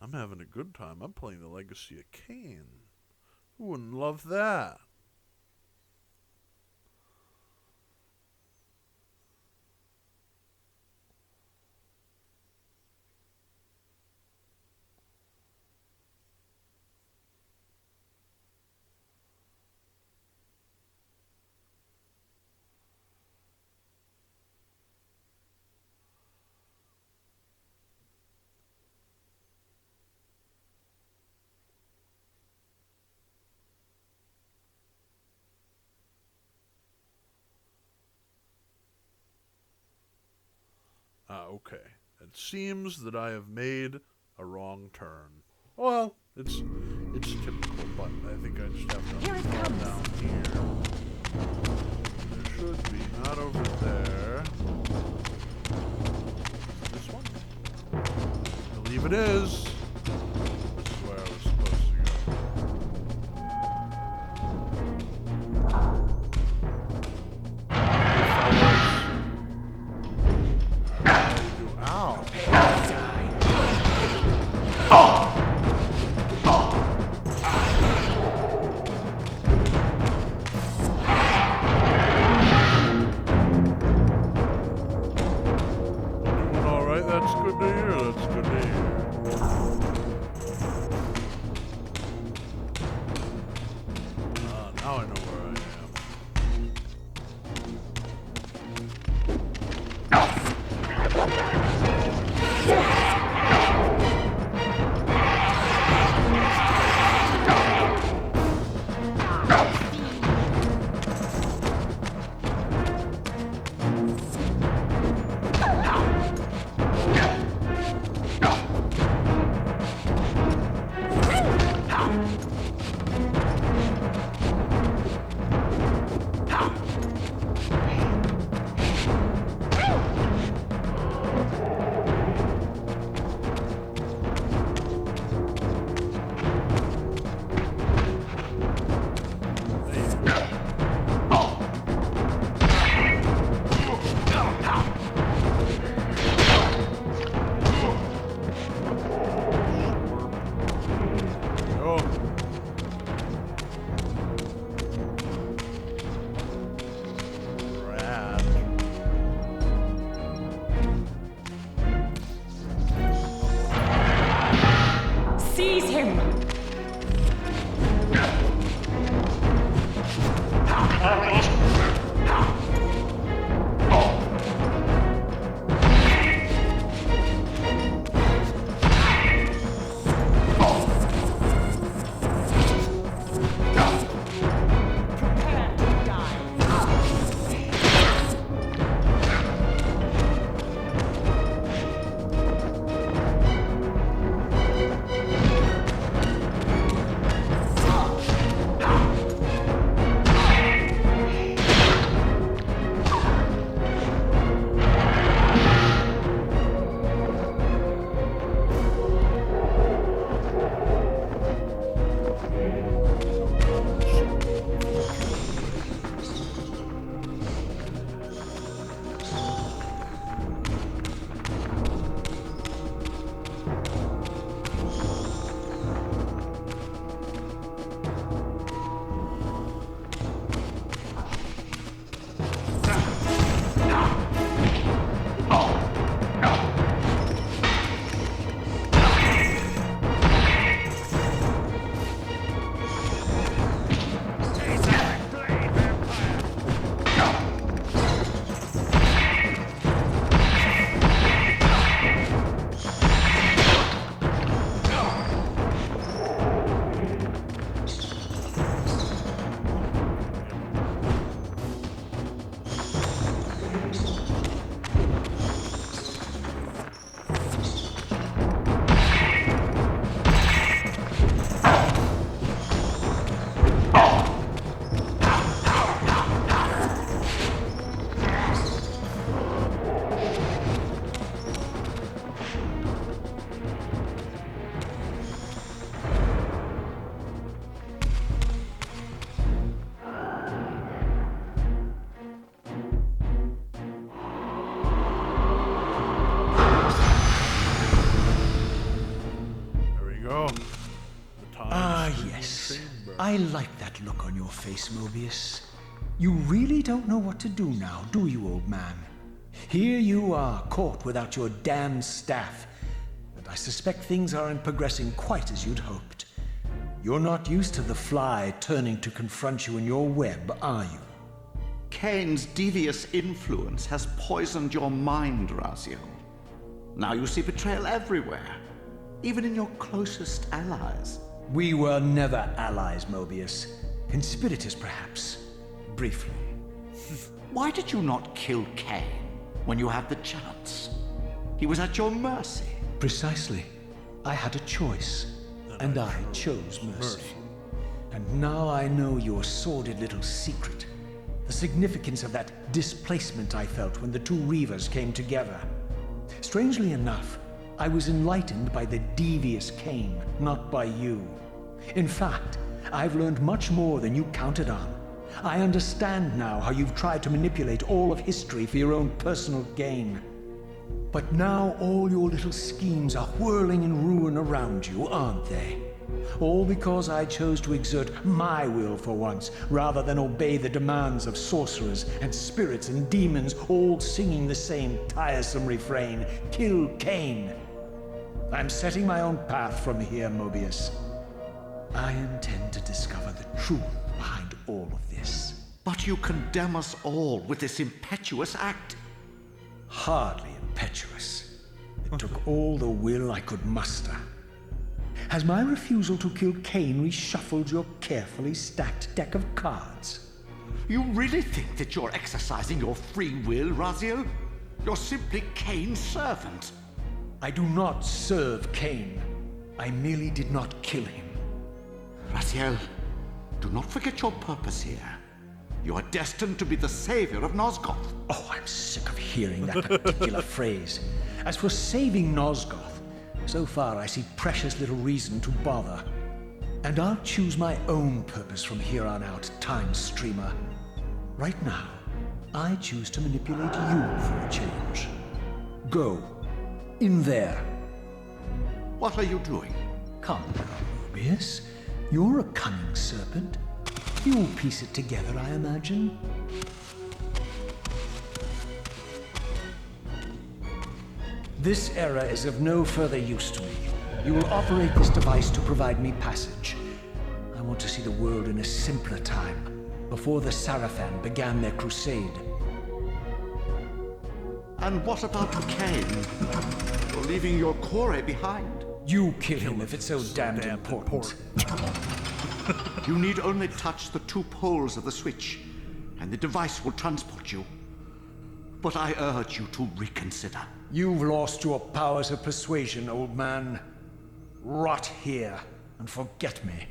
I'm having a good time. I'm playing the Legacy of Kain. Who wouldn't love that? Okay. It seems that I have made a wrong turn. Well, it's typical, but I think I just have to fall down here. There should be, not over there. This one? I believe it is. This is where I was supposed to go. Ow. Doing alright, that's good to hear, that's good to hear. Now I know where I am. Seize him! Prepare to die. go. The time Ah, streaming yes. chamber. I like that look on your face, Mobius. You really don't know what to do now, do you, old man? Here you are, caught without your damned staff. And I suspect things aren't progressing quite as you'd hoped. You're not used to the fly turning to confront you in your web, are you? Kain's devious influence has poisoned your mind, Raziel. Now you see betrayal everywhere, even in your closest allies. We were never allies, Mobius. Conspirators, perhaps. Briefly. Why did you not kill Kain when you had the chance? He was at your mercy. Precisely. I had a choice, and I chose mercy. And now I know your sordid little secret. The significance of that displacement I felt when the two Reavers came together. Strangely enough, I was enlightened by the devious Kain, not by you. In fact, I've learned much more than you counted on. I understand now how you've tried to manipulate all of history for your own personal gain. But now all your little schemes are whirling in ruin around you, aren't they? All because I chose to exert my will for once, rather than obey the demands of sorcerers and spirits and demons, all singing the same tiresome refrain, "Kill Kain." I'm setting my own path from here, Mobius. I intend to discover the truth behind all of this. But you condemn us all with this impetuous act. Hardly impetuous. It took all the will I could muster. Has my refusal to kill Kain reshuffled your carefully stacked deck of cards? You really think that you're exercising your free will, Raziel? You're simply Kain's servant. I do not serve Kain. I merely did not kill him. Raziel, do not forget your purpose here. You are destined to be the savior of NOSGOTH. Oh, I'm sick of hearing that particular phrase. As for saving NOSGOTH, so far I see precious little reason to bother. And I'll choose my own purpose from here on out, Time Streamer. Right now, I choose to manipulate you for a change. Go. In there. What are you doing? Come now, Mobius. You're a cunning serpent. You'll piece it together, I imagine. This era is of no further use to me. You will operate this device to provide me passage. I want to see the world in a simpler time, before the Sarafan began their crusade. And what about Kain? You're leaving your core behind. You kill him if it's so damned important. You need only touch the two poles of the switch, and the device will transport you. But I urge you to reconsider. You've lost your powers of persuasion, old man. Rot here and forget me.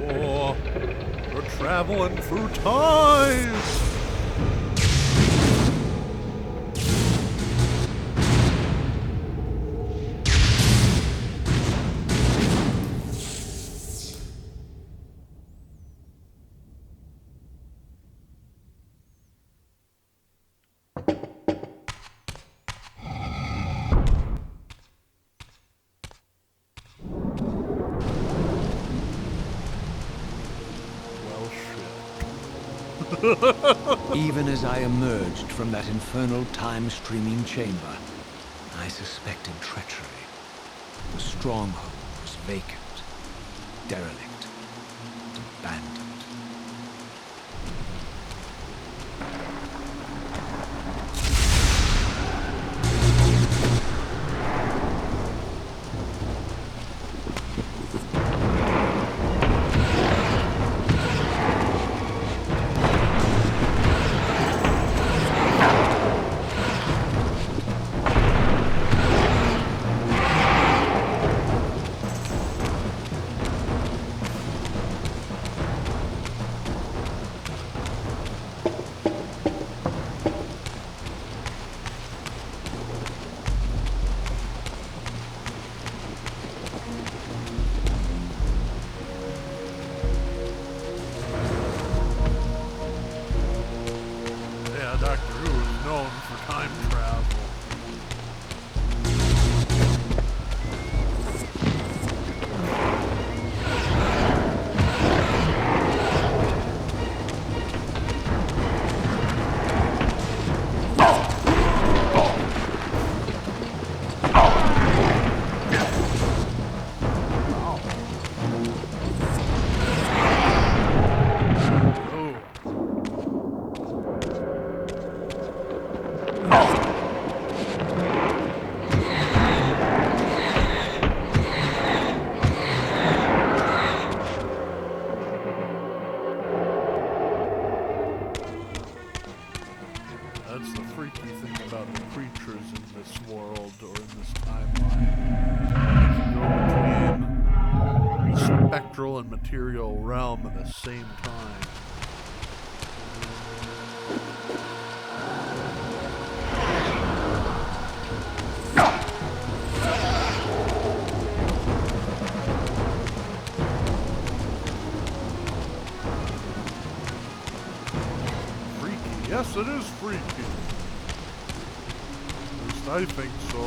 Oh, we're traveling through time! Even as I emerged from that infernal time-streaming chamber, I suspected treachery. The stronghold was vacant, derelict, abandoned. Yeah, Doctor Who is known for time travel. That's the freaky thing about the creatures in this world, or in this timeline. They can go between the spectral and material realm at the same time. Freaky. Yes, it is freaky. At least I think so.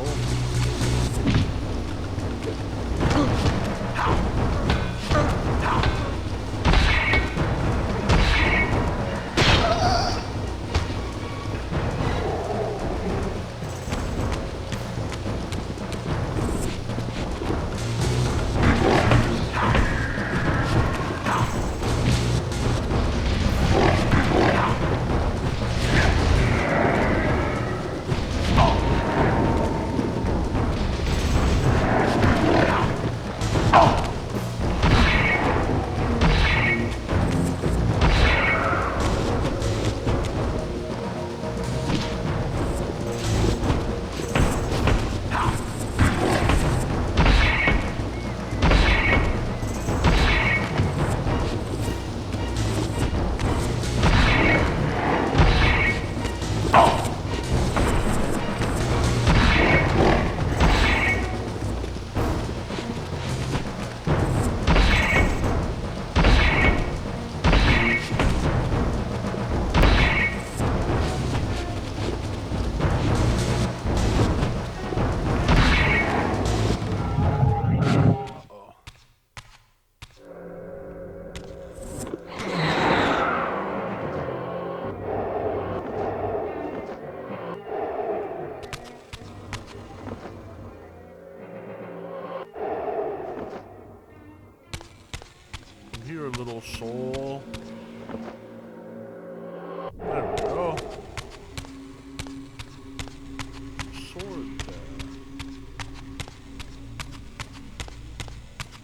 Here, little soul. There we go. Sword there.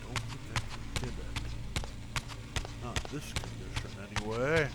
Don't think I can get it. Not in this condition, anyway.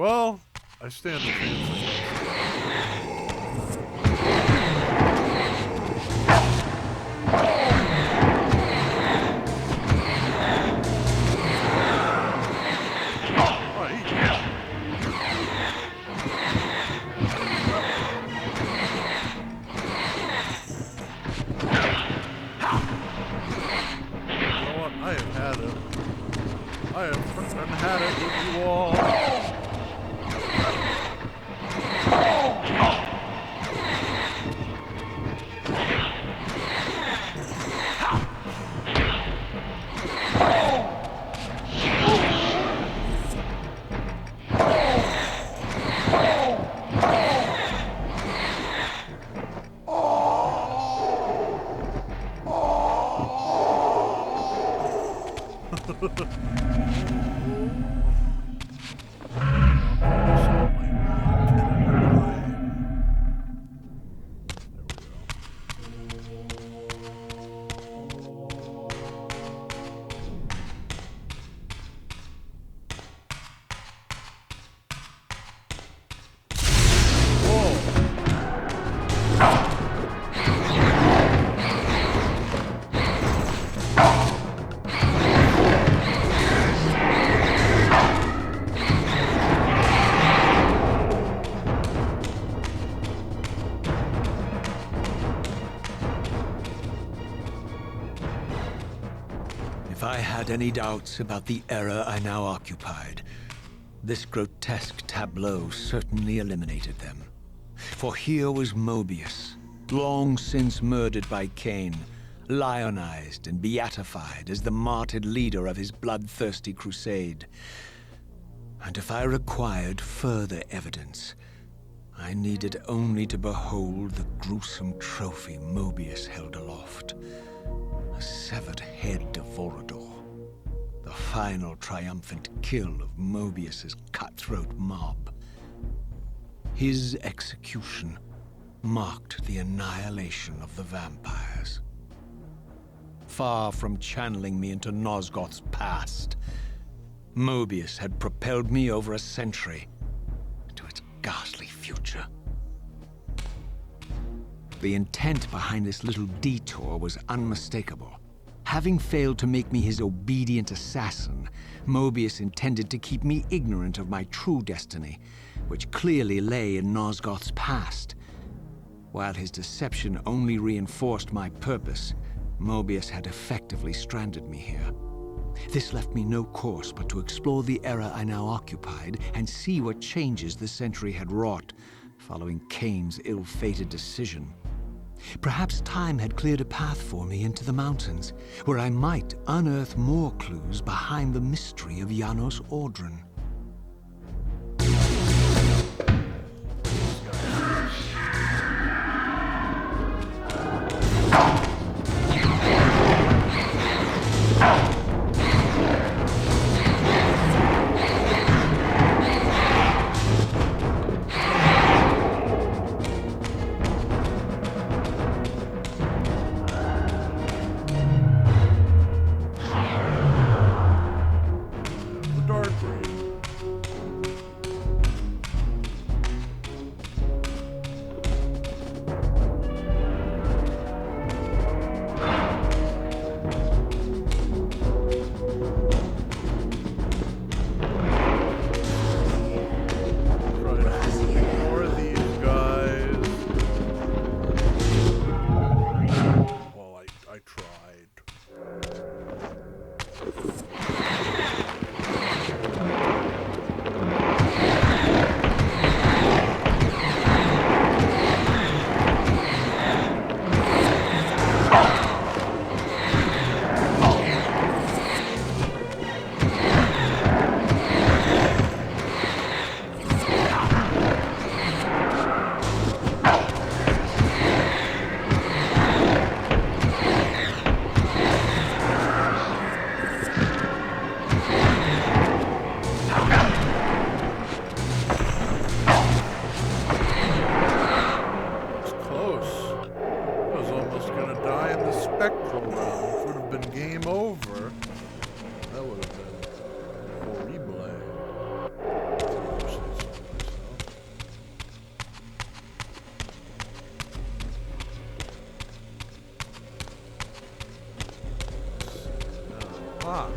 Well, I stand a chance. I have had it. I have freaking had it with you all. If I had any doubts about the era I now occupied, this grotesque tableau certainly eliminated them. For here was Mobius, long since murdered by Kain, lionized and beatified as the martyred leader of his bloodthirsty crusade. And if I required further evidence, I needed only to behold the gruesome trophy Mobius held aloft. A severed head of Vorador. The final triumphant kill of Mobius's cutthroat mob. His execution marked the annihilation of the vampires. Far from channeling me into NOSGOTH's past, Mobius had propelled me over a century to its ghastly future. The intent behind this little detour was unmistakable. Having failed to make me his obedient assassin, Mobius intended to keep me ignorant of my true destiny, which clearly lay in NOSGOTH's past. While his deception only reinforced my purpose, Mobius had effectively stranded me here. This left me no course but to explore the era I now occupied and see what changes the century had wrought following Kain's ill-fated decision. Perhaps time had cleared a path for me into the mountains, where I might unearth more clues behind the mystery of Janos Audron. The Dark Reaver. Ah.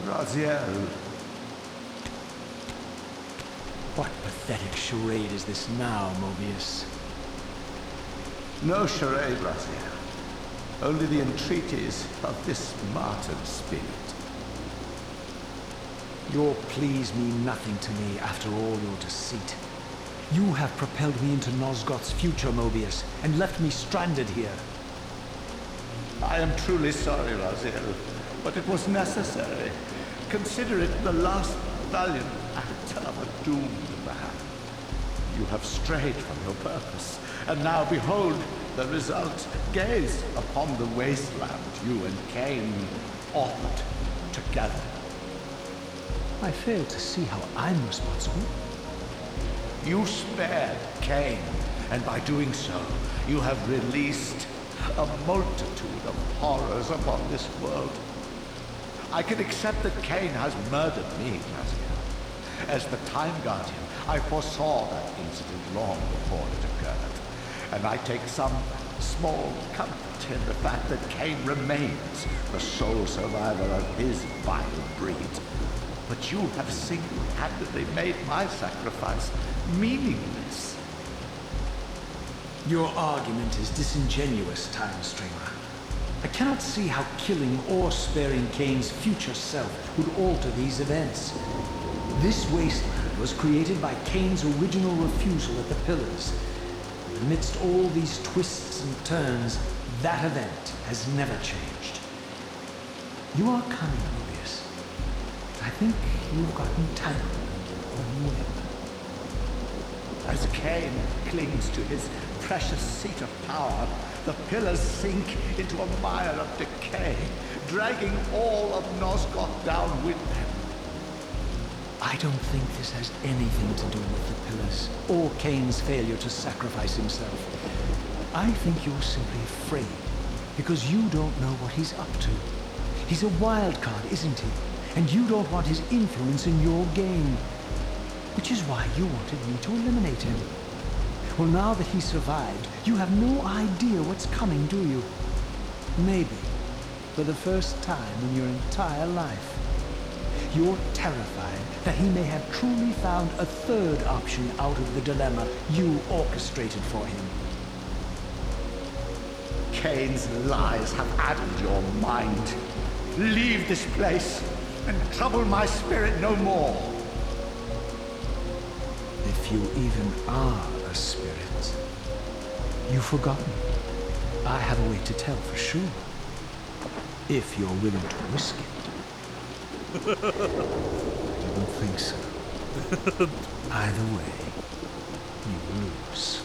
Raziel, What pathetic charade is this now, Mobius? no charade, Raziel. Only the entreaties of this martyred spirit. Your pleas mean nothing to me after all your deceit. You have propelled me into NOSGOTH's future, Mobius, and left me stranded here. I am truly sorry, Raziel, but it was necessary. Consider it the last valiant act of a doomed man. You have strayed from your purpose, and now behold the result. Gaze upon the wasteland you and Kain authored together. I fail to see how I'm responsible. You spared Kain, and by doing so, you have released a multitude of horrors upon this world. I can accept that Kain has murdered me, Raziel. As the Time Guardian, I foresaw that incident long before it occurred, and I take some small comfort in the fact that Kain remains the sole survivor of his vile breed. But you have single-handedly made my sacrifice meaningless. Your argument is disingenuous, Time Stringer. I cannot see how killing or sparing Kain's future self would alter these events. This wasteland was created by Kain's original refusal at the Pillars. Amidst all these twists and turns, that event has never changed. You are cunning, Mobius. I think you've gotten tangled in your own web. As Kain clings to his precious seat of power, the pillars sink into a mire of decay, dragging all of NOSGOTH down with them. I don't think this has anything to do with the Pillars, or Kain's failure to sacrifice himself. I think you're simply afraid, because you don't know what he's up to. He's a wild card, isn't he? And you don't want his influence in your game. Which is why you wanted me to eliminate him. Well, now that he survived, you have no idea what's coming, do you? Maybe, for the first time in your entire life, you're terrified that he may have truly found a third option out of the dilemma you orchestrated for him. Kain's lies have addled your mind. Leave this place and trouble my spirit no more. If you even are a spirit, you've forgotten. I have a way to tell for sure. If you're willing to risk it. I don't think so. Either way, you lose.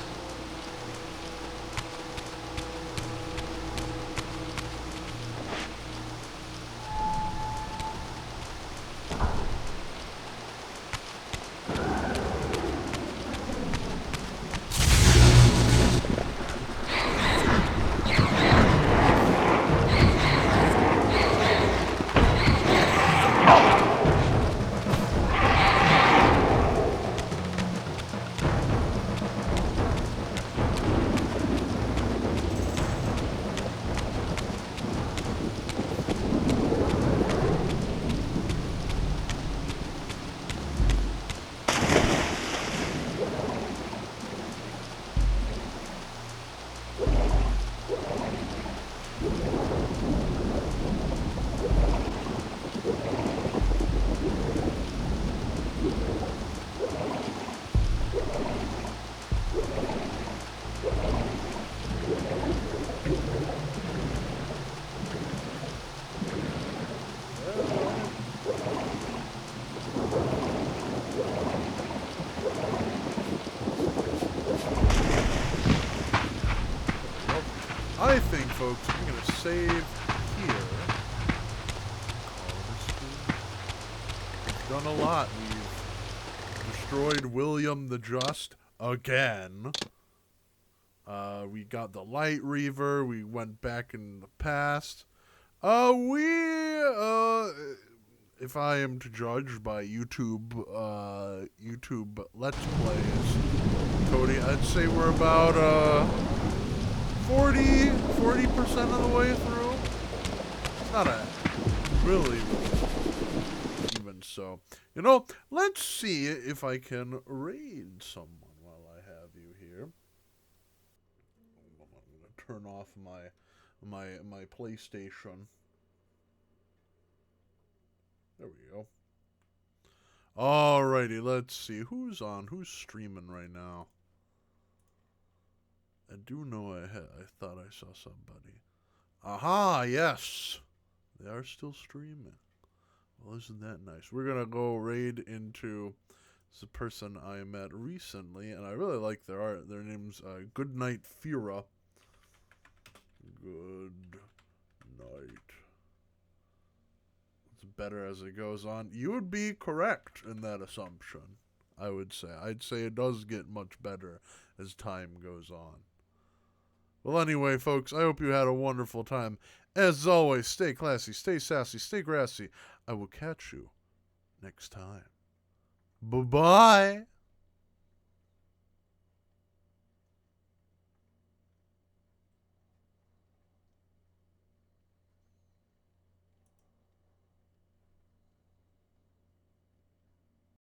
I think, folks, I'm going to save here. We've done a lot. We've destroyed William the Just again. We got the Light Reaver. We went back in the past. If I am to judge by YouTube Let's Plays, Cody, I'd say we're about 40% of the way through. It's not a really even so. You know, let's see if I can raid someone while I have you here. I'm gonna turn off my PlayStation. There we go. Alrighty, let's see. Who's on? Who's streaming right now? I do know I thought I saw somebody. Aha, yes. They are still streaming. Well, isn't that nice? We're going to go raid into the person I met recently, and I really like their art. Their name's Goodnight Fira. Good night. It's better as it goes on. You would be correct in that assumption, I would say. I'd say it does get much better as time goes on. Well, anyway, folks, I hope you had a wonderful time. As always, stay classy, stay sassy, stay grassy. I will catch you next time. Bye-bye.